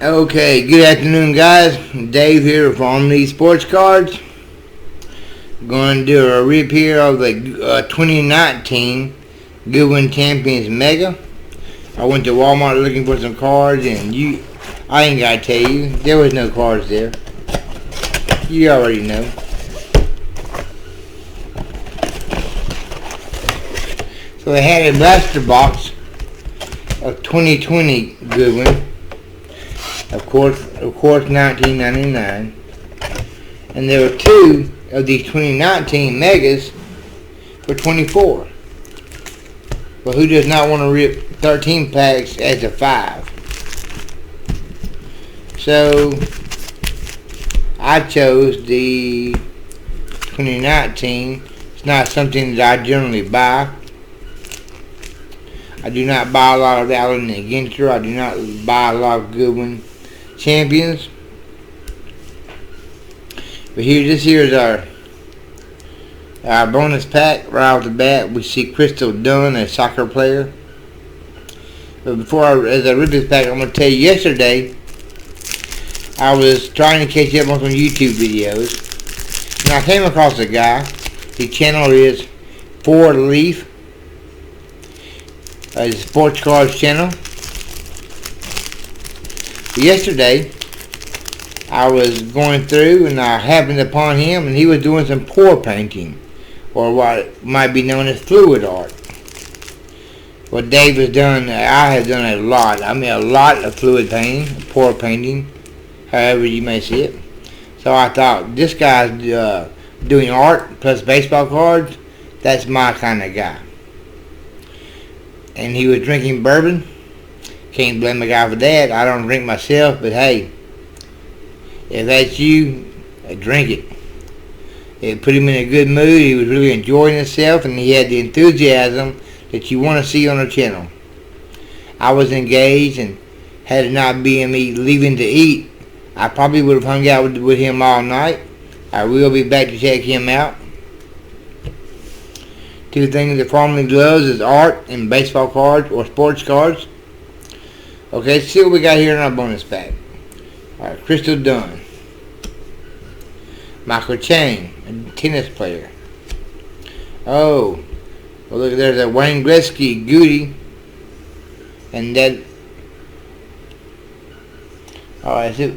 Okay, good afternoon, guys. Dave here from these sports cards. Going to do a rip here of the 2019 Goodwin Champions Mega. I went to Walmart looking for some cards, and I ain't got to tell you, there was no cards there. You already know. So they had a blaster box of 2020 Goodwin. Of course, 1999, and there were two of these 2019 megas for 24. But who does not want to rip 13 packs as a 5? So I chose the 2019. It's not something that I generally buy. I do not buy a lot of Allen and Ginter. I do not buy a lot of Goodwin Champions. But this here is our bonus pack. Right off the bat, we see Crystal Dunn, a soccer player. But as I rip this pack, I'm going to tell you, yesterday I was trying to catch up on some YouTube videos, and I came across a guy. His channel is For Leaf. His sports cards channel. Yesterday, I was going through and I happened upon him, and he was doing some pour painting, or what might be known as fluid art. What Dave has done, I have done a lot. I mean, a lot of fluid painting, pour painting, however you may see it. So I thought, this guy's doing art plus baseball cards. That's my kind of guy. And he was drinking bourbon. Can't blame a guy for that. I don't drink myself, but hey, if that's you, drink it. It put him in a good mood. He was really enjoying himself, and he had the enthusiasm that you want to see on the channel. I was engaged, and had it not been me leaving to eat, I probably would have hung out with him all night. I will be back to check him out. Two things that formerly loves is art and baseball cards or sports cards. Okay, let's see what we got here in our bonus pack. Alright, Crystal Dunn. Michael Chang, a tennis player. Oh, well, look, there's a Wayne Gretzky Goody. And that. Alright, so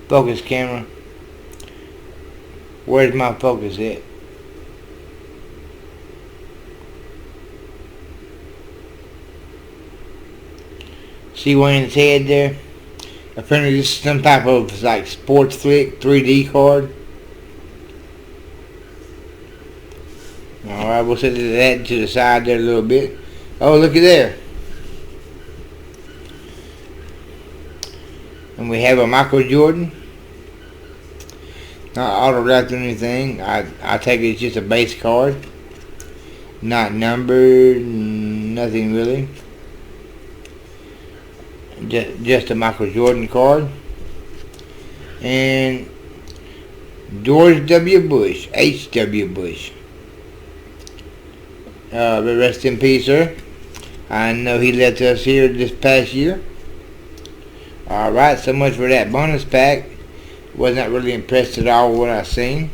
focus camera. Where's my focus at? See Wayne's head there? Apparently this is some type of like sports flick 3D card. Alright, we'll set that to the side there a little bit. Oh, look at there. And we have a Michael Jordan. Not autographed or anything. I take it it's just a base card. Not numbered, nothing really. Just a Michael Jordan card. And George W. Bush, H.W. Bush. Rest in peace, sir. I know he left us here this past year. Alright, so much for that bonus pack. Was not really impressed at all with what I seen.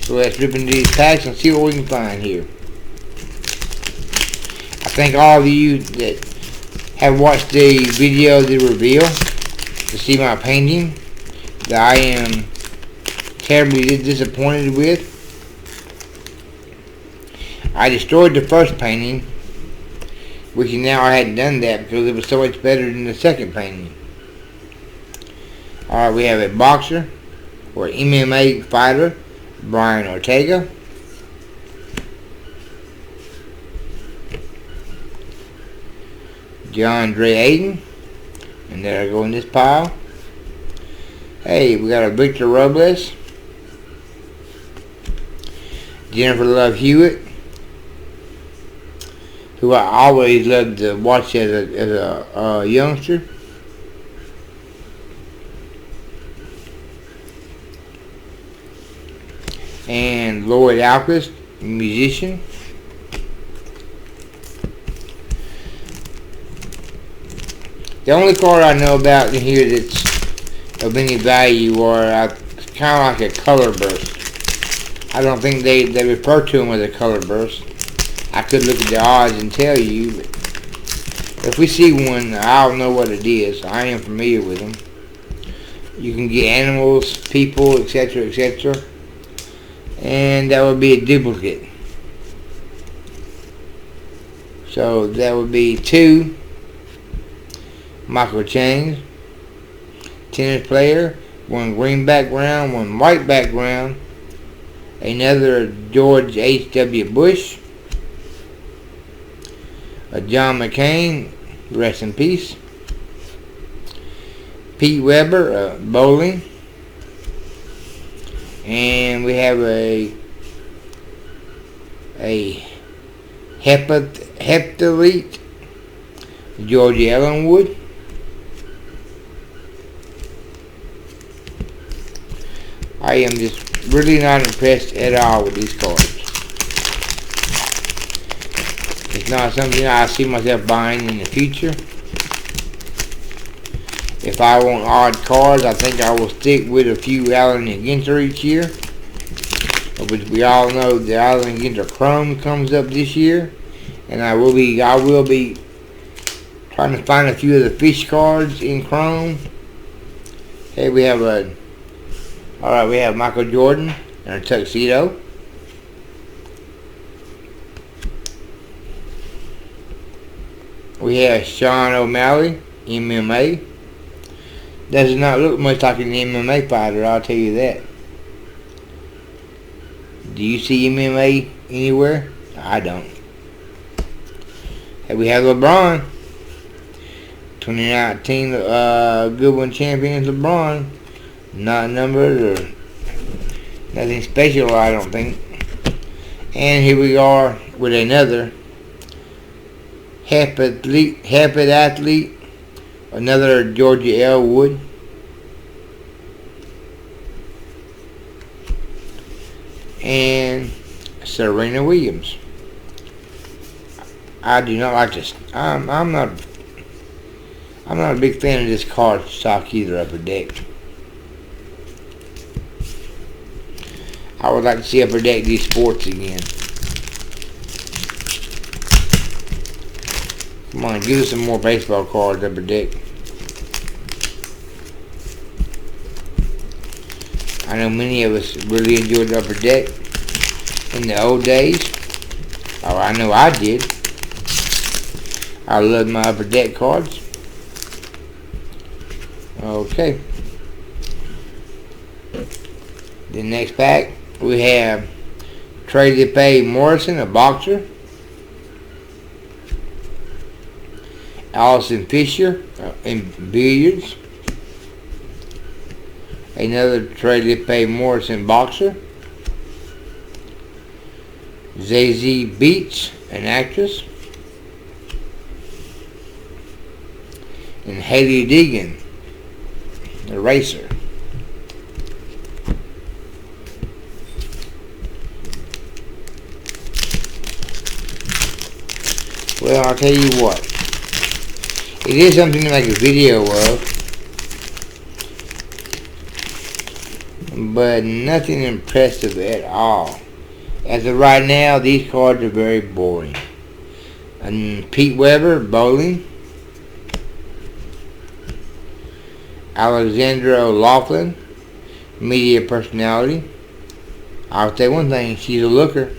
So let's rip into these packs and see what we can find here. I thank all of you that have watched the video of the reveal to see my painting that I am terribly disappointed with. I destroyed the first painting, which now I hadn't done that because it was so much better than the second painting. Alright, we have a boxer or MMA fighter, Brian Ortega. John Dre Aiden. And there I go in this pile. Hey, we got a Victor Robles. Jennifer Love Hewitt, who I always loved to watch as a youngster. And Lloyd Alquist, musician. The only card I know about in here that's of any value are kind of like a color burst. I don't think they refer to them as a color burst. I could look at the odds and tell you, but if we see one, I'll know what it is. I am familiar with them. You can get animals, people, etc., etc. And that would be a duplicate. So that would be 2 Michael Chains, tennis player, 1 green background, 1 white background, another George H.W. Bush, a John McCain, rest in peace, Pete Weber, bowling, and we have a heptathlete, Georgia Ellenwood, I am just really not impressed at all with these cards. It's not something I see myself buying in the future. If I want odd cards, I think I will stick with a few Allen and Ginter each year. But we all know the Allen and Ginter Chrome comes up this year, and I will be trying to find a few of the fish cards in Chrome. Hey, we have we have Michael Jordan in a tuxedo. We have Sean O'Malley, MMA. Does not look much like an MMA fighter, I'll tell you that. Do you see MMA anywhere? I don't. Hey, we have LeBron. 2019 Goodwin Champions LeBron. Not numbered or nothing special, I don't think. And here we are with another heptathlete, another Georgia Elwood. And Serena Williams. I do not like this. I'm not a big fan of this card stock either, Upper Deck. I would like to see Upper Deck do sports again. Come on, give us some more baseball cards, Upper Deck. I know many of us really enjoyed the Upper Deck in the old days. Oh, I know I did. I love my Upper Deck cards. Okay. The next pack, we have Tracy Pay Morrison, a boxer. Allison Fisher in billiards. Another Tracy Pay Morrison boxer. Zazie Beetz, an actress. And Haley Deegan, a racer. Well, I'll tell you what. It is something to make a video of, but nothing impressive at all. As of right now, these cards are very boring. And Pete Weber, bowling. Alexandra O'Loughlin, media personality. I'll say one thing, she's a looker.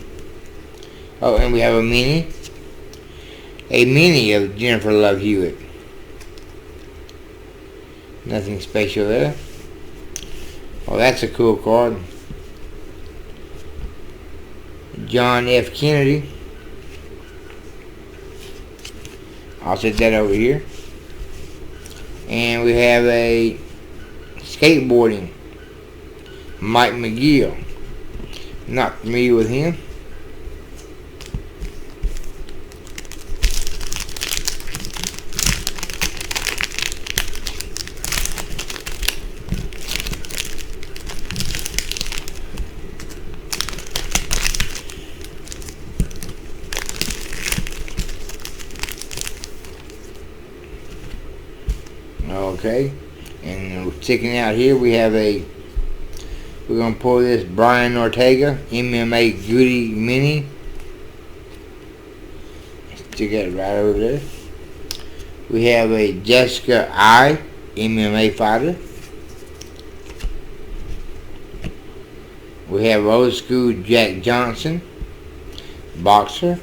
Oh, and we have a mini of Jennifer Love Hewitt. Nothing special there. Oh, that's a cool card. John F. Kennedy. I'll set that over here. And we have a skateboarding, Mike McGill. Not familiar with him. Okay. And sticking out here, we have we're going to pull this Brian Ortega MMA Goody Mini. Stick that right over there. We have a Jessica I MMA fighter. We have old school Jack Johnson boxer.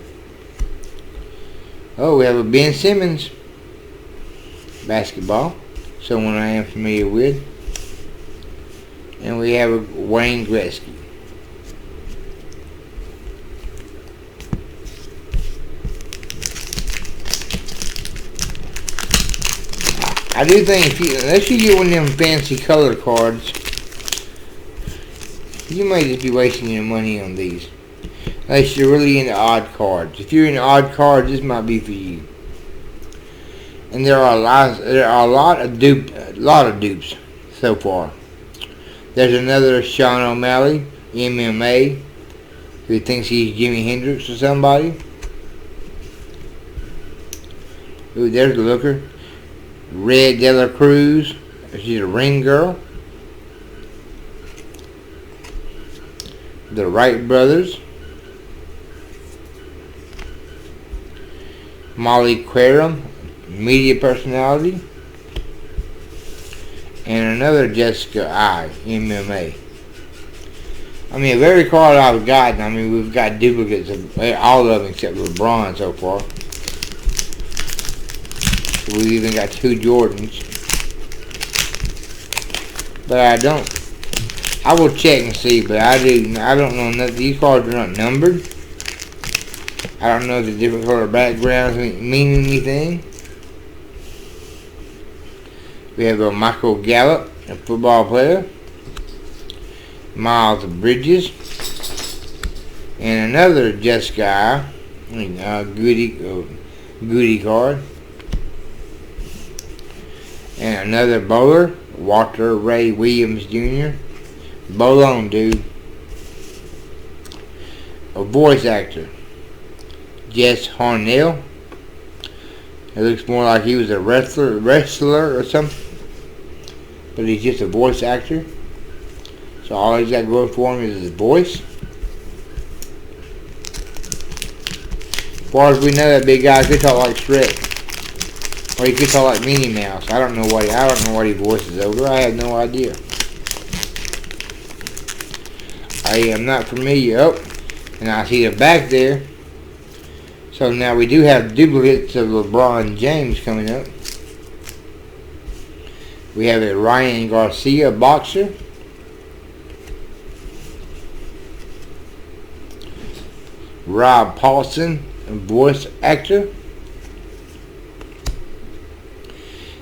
Oh, we have a Ben Simmons basketball, someone I am familiar with. And we have a Wayne Gretzky. I do think unless you get one of them fancy color cards, you might just be wasting your money on these. Unless you're really into odd cards. If you're into odd cards, this might be for you. And there are a lot of dupes so far. There's another Sean O'Malley, MMA, who thinks he's Jimi Hendrix or somebody. Ooh, there's the looker. Red Dela Cruz. She's a ring girl. The Wright brothers. Molly Querum, media personality. And another Jessica I, MMA. I mean, of every card I've gotten, I mean, we've got duplicates of all of them except LeBron so far. We've even got 2 Jordans. But I will check and see, but I don't know nothing. These cards are not numbered. I don't know if the different color backgrounds mean anything. We have a Michael Gallup, a football player. Miles Bridges. And another Jessica I, Goody card. And another bowler, Walter Ray Williams Jr. Bowl on, dude. A voice actor, Jess Harnell. It looks more like he was a wrestler or something. But he's just a voice actor. So all he's got going for him is his voice. As far as we know, that big guy could talk like Shrek. Or he could talk like Minnie Mouse. I don't know what he voices over. I have no idea. I am not familiar. Oh, and I see the back there. So now we do have duplicates of LeBron James coming up. We have a Ryan Garcia boxer. Rob Paulson, a voice actor.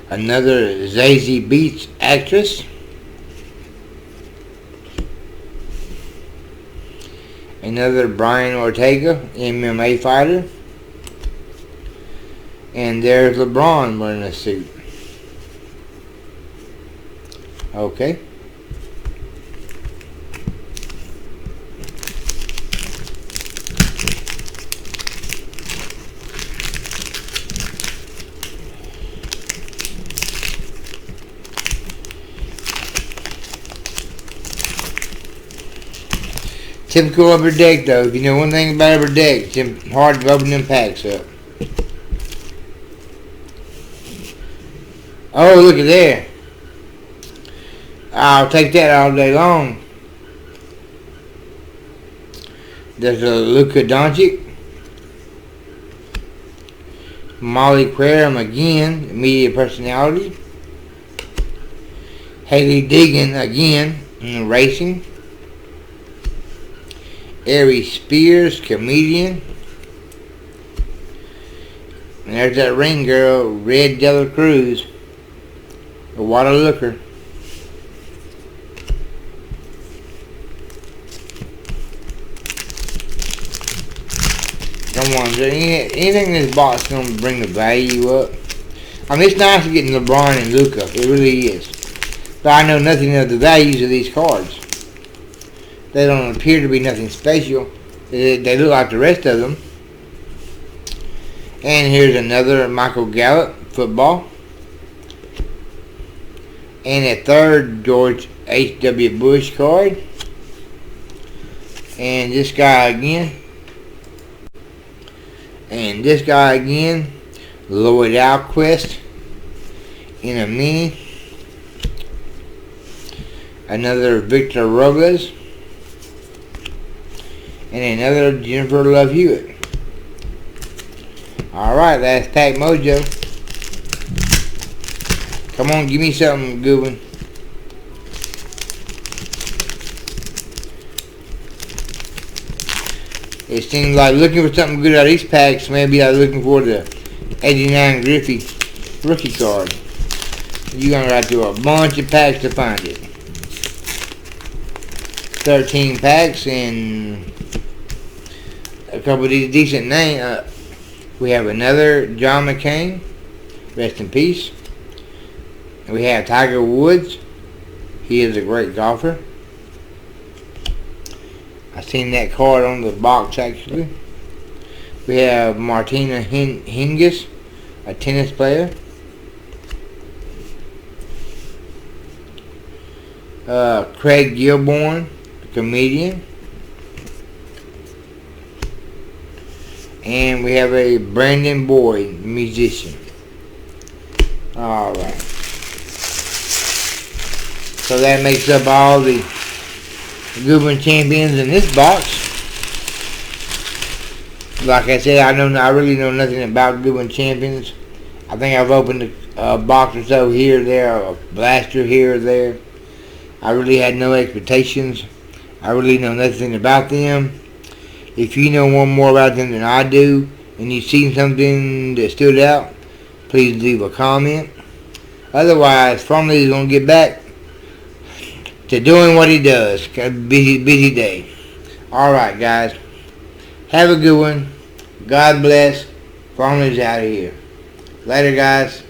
Another Zazie Beetz actress. Another Brian Ortega, MMA fighter. And there's LeBron wearing a suit. Okay. Typical Upper Deck, though. If you know one thing about Upper Deck, it's hard to open them packs up. Oh, look at there. I'll take that all day long. There's a Luka Doncic. Molly Querum again, media personality. Haley Deegan again, in racing. Ari Spears, comedian. And there's that ring girl, Red Dela Cruz. What a looker. Come on, anything in this box is going to bring the value up. I mean, it's nice getting LeBron and Luka. It really is. But I know nothing of the values of these cards. They don't appear to be nothing special. They look like the rest of them. And here's another Michael Gallup football. And a third George H.W. Bush card. And this guy again. And this guy again. Lloyd Alquist in a mini. Another Victor Robles. And another Jennifer Love Hewitt. Alright, that's Pack Mojo. Come on, give me something, Goodwin. It seems like looking for something good out of these packs. Maybe I'm looking for the 89 Griffey rookie card. You're going to have to do a bunch of packs to find it. 13 packs and a couple of these decent names. We have another John McCain. Rest in peace. We have Tiger Woods. He is a great golfer. I seen that card on the box actually. We have Martina Hingis, a tennis player. Craig Gilborn, a comedian. And we have a Brandon Boyd, musician. Alright. So that makes up all the Goodwin Champions in this box. Like I said, I really know nothing about Goodwin Champions. I think I've opened a box or so here or there, a blaster here or there. I really had no expectations. I really know nothing about them. If you know one more about them than I do, and you've seen something that stood out, please leave a comment. Otherwise, Farmley is going to get back to doing what he does. Got a busy day. Alright, guys. Have a good one. God bless. Farmley's out of here. Later, guys.